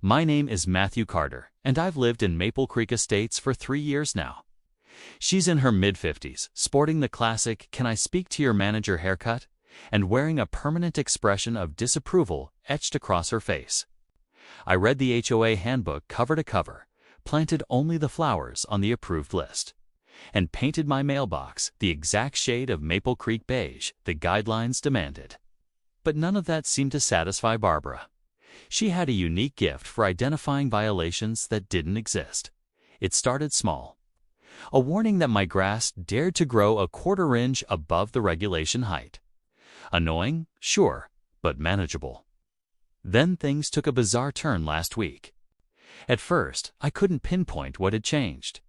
My name is Matthew Carter, and I've lived in Maple Creek Estates for 3 years now. She's in her mid-50s, sporting the classic "Can I speak to your manager" haircut, and wearing a permanent expression of disapproval etched across her face. I read the HOA handbook cover to cover, planted only the flowers on the approved list, and painted my mailbox the exact shade of Maple Creek beige the guidelines demanded. But none of that seemed to satisfy Barbara. She had a unique gift for identifying violations that didn't exist. It started small. A warning that my grass dared to grow a quarter inch above the regulation height. Annoying, sure, but manageable. Then things took a bizarre turn last week. At first, I couldn't pinpoint what had changed.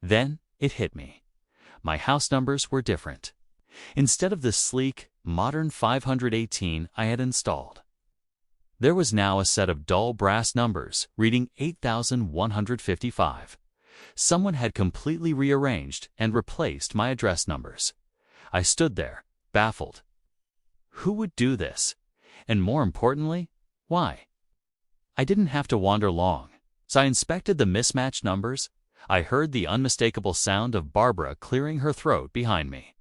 Then it hit me. My house numbers were different. Instead of the sleek, modern 518 I had installed, there was now a set of dull brass numbers reading 8,155. Someone had completely rearranged and replaced my address numbers. I stood there, baffled. Who would do this? And more importantly, why? I didn't have to wander long. As I inspected the mismatched numbers, I heard the unmistakable sound of Barbara clearing her throat behind me.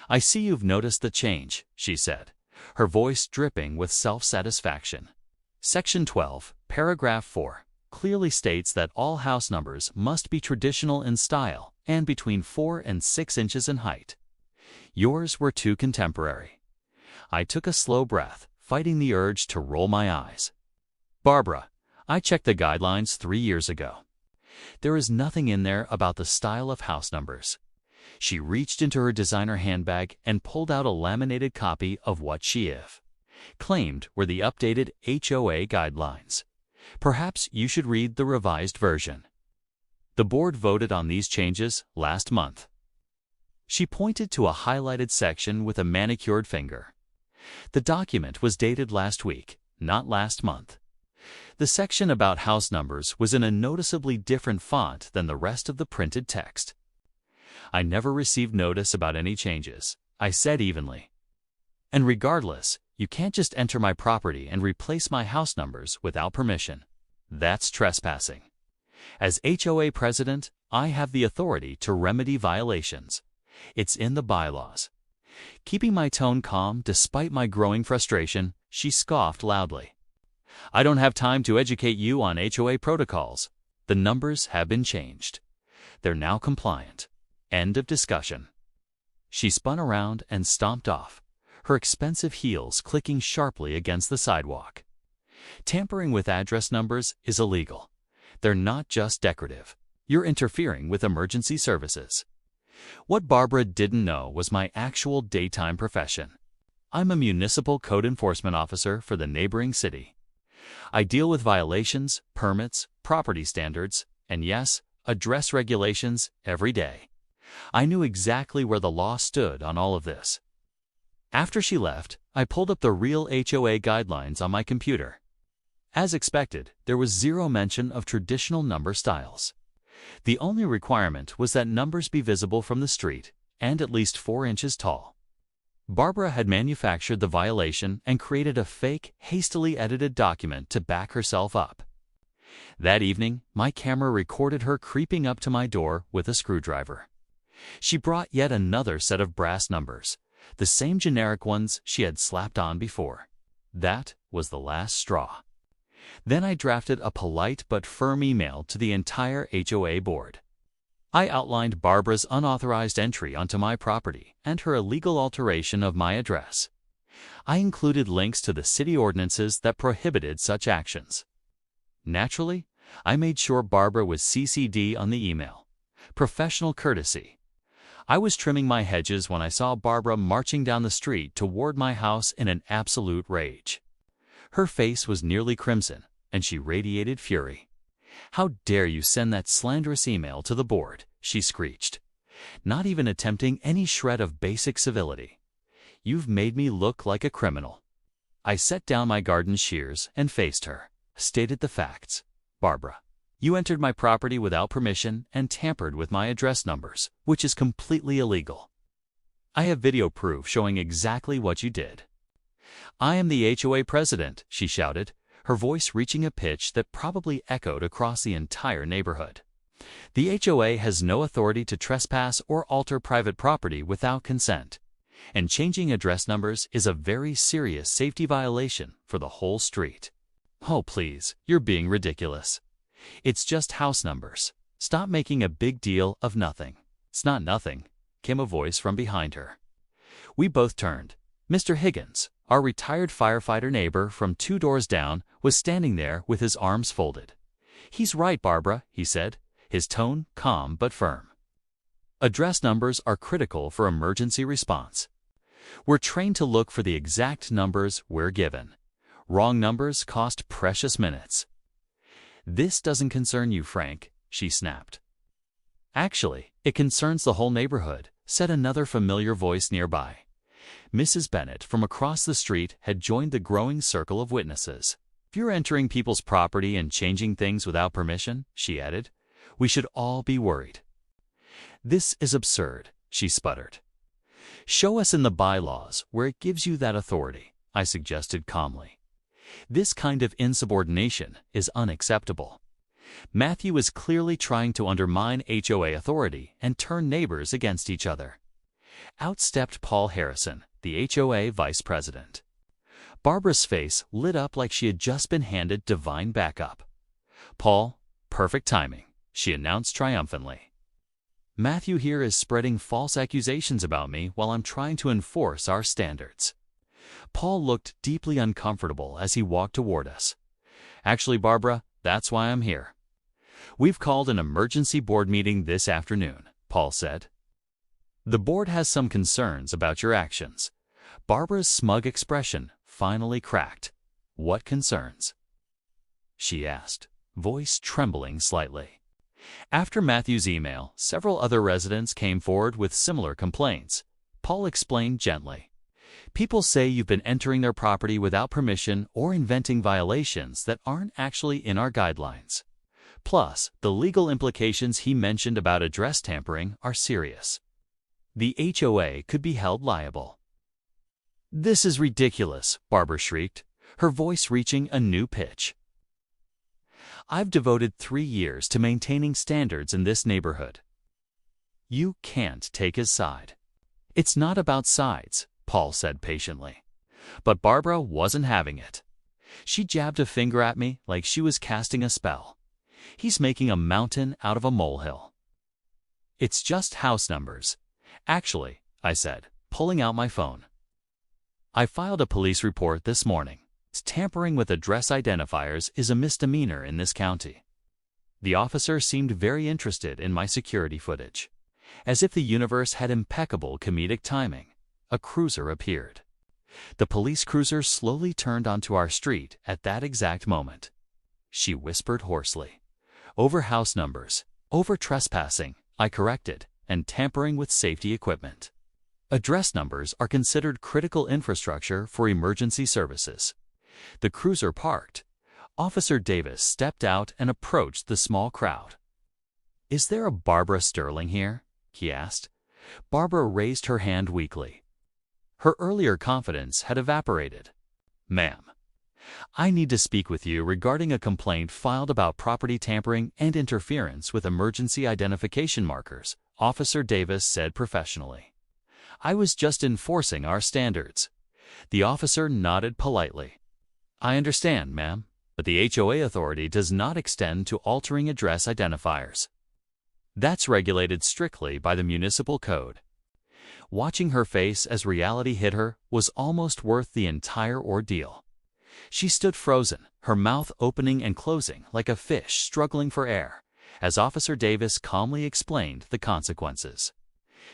"I see you've noticed the change," she said, her voice dripping with self-satisfaction. Section 12, paragraph 4, clearly states that all house numbers must be traditional in style and between 4 and 6 inches in height. Yours were too contemporary. I took a slow breath, fighting the urge to roll my eyes. "Barbara, I checked the guidelines 3 years ago. There is nothing in there about the style of house numbers." She reached into her designer handbag and pulled out a laminated copy of what she claimed were the updated HOA guidelines. "Perhaps you should read the revised version. The board voted on these changes last month." She pointed to a highlighted section with a manicured finger. The document was dated last week, not last month. The section about house numbers was in a noticeably different font than the rest of the printed text. "I never received notice about any changes," I said evenly. "And regardless, you can't just enter my property and replace my house numbers without permission. That's trespassing. As HOA president, I have the authority to remedy violations. It's in the bylaws." Keeping my tone calm despite my growing frustration, she scoffed loudly. "I don't have time to educate you on HOA protocols. The numbers have been changed. They're now compliant. End of discussion." She spun around and stomped off, her expensive heels clicking sharply against the sidewalk. Tampering with address numbers is illegal. They're not just decorative. You're interfering with emergency services. What Barbara didn't know was my actual daytime profession. I'm a municipal code enforcement officer for the neighboring city. I deal with violations, permits, property standards, and yes, address regulations every day. I knew exactly where the law stood on all of this. After she left, I pulled up the real HOA guidelines on my computer. As expected, there was zero mention of traditional number styles. The only requirement was that numbers be visible from the street and at least 4 inches tall. Barbara had manufactured the violation and created a fake, hastily edited document to back herself up. That evening, my camera recorded her creeping up to my door with a screwdriver. She brought yet another set of brass numbers, the same generic ones she had slapped on before. That was the last straw. Then I drafted a polite but firm email to the entire HOA board. I outlined Barbara's unauthorized entry onto my property and her illegal alteration of my address. I included links to the city ordinances that prohibited such actions. Naturally, I made sure Barbara was CC'd on the email. Professional courtesy. I was trimming my hedges when I saw Barbara marching down the street toward my house in an absolute rage. Her face was nearly crimson, and she radiated fury. "How dare you send that slanderous email to the board?" she screeched, not even attempting any shred of basic civility. "You've made me look like a criminal." I set down my garden shears and faced her, stated the facts. "Barbara, you entered my property without permission and tampered with my address numbers, which is completely illegal. I have video proof showing exactly what you did." "I am the HOA president," she shouted, her voice reaching a pitch that probably echoed across the entire neighborhood. The HOA has no authority to trespass or alter private property without consent, and changing address numbers is a very serious safety violation for the whole street. Oh, please, you're being ridiculous. It's just house numbers. Stop making a big deal of nothing. It's not nothing, came a voice from behind her. We both turned. Mr. Higgins, our retired firefighter neighbor from 2 doors down, was standing there with his arms folded. He's right, Barbara, he said, his tone calm but firm. Address numbers are critical for emergency response. We're trained to look for the exact numbers we're given. Wrong numbers cost precious minutes. This doesn't concern you, Frank, she snapped. Actually, it concerns the whole neighborhood, said another familiar voice nearby. Mrs. Bennett from across the street had joined the growing circle of witnesses. If you're entering people's property and changing things without permission, she added, we should all be worried. This is absurd, she sputtered. Show us in the bylaws where it gives you that authority, I suggested calmly. This kind of insubordination is unacceptable. Matthew is clearly trying to undermine HOA authority and turn neighbors against each other. Out stepped Paul Harrison, the HOA vice president. Barbara's face lit up like she had just been handed divine backup. Paul, perfect timing, she announced triumphantly. Matthew here is spreading false accusations about me while I'm trying to enforce our standards. Paul looked deeply uncomfortable as he walked toward us. Actually, Barbara, that's why I'm here. We've called an emergency board meeting this afternoon, Paul said. The board has some concerns about your actions. Barbara's smug expression finally cracked. What concerns? She asked, voice trembling slightly. After Matthew's email, several other residents came forward with similar complaints. Paul explained gently. People say you've been entering their property without permission or inventing violations that aren't actually in our guidelines. Plus, the legal implications he mentioned about address tampering are serious. The HOA could be held liable. This is ridiculous, Barbara shrieked, her voice reaching a new pitch. I've devoted 3 years to maintaining standards in this neighborhood. You can't take his side. It's not about sides, Paul said patiently. But Barbara wasn't having it. She jabbed a finger at me like she was casting a spell. He's making a mountain out of a molehill. It's just house numbers. Actually, I said, pulling out my phone. I filed a police report this morning. Tampering with address identifiers is a misdemeanor in this county. The officer seemed very interested in my security footage. As if the universe had impeccable comedic timing, a cruiser appeared. The police cruiser slowly turned onto our street at that exact moment. She whispered hoarsely. Over house numbers, over trespassing, I corrected, and tampering with safety equipment. Address numbers are considered critical infrastructure for emergency services. The cruiser parked. Officer Davis stepped out and approached the small crowd. Is there a Barbara Sterling here? He asked. Barbara raised her hand weakly. Her earlier confidence had evaporated. Ma'am, I need to speak with you regarding a complaint filed about property tampering and interference with emergency identification markers, Officer Davis said professionally. I was just enforcing our standards. The officer nodded politely. I understand, ma'am, but the HOA authority does not extend to altering address identifiers. That's regulated strictly by the municipal code. Watching her face as reality hit her was almost worth the entire ordeal. She stood frozen, her mouth opening and closing like a fish struggling for air, as Officer Davis calmly explained the consequences.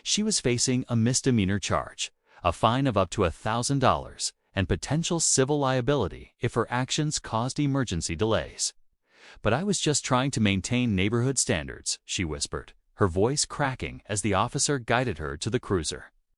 She was facing a misdemeanor charge, a fine of up to $1,000, and potential civil liability if her actions caused emergency delays. But I was just trying to maintain neighborhood standards, she whispered, her voice cracking as the officer guided her to the cruiser.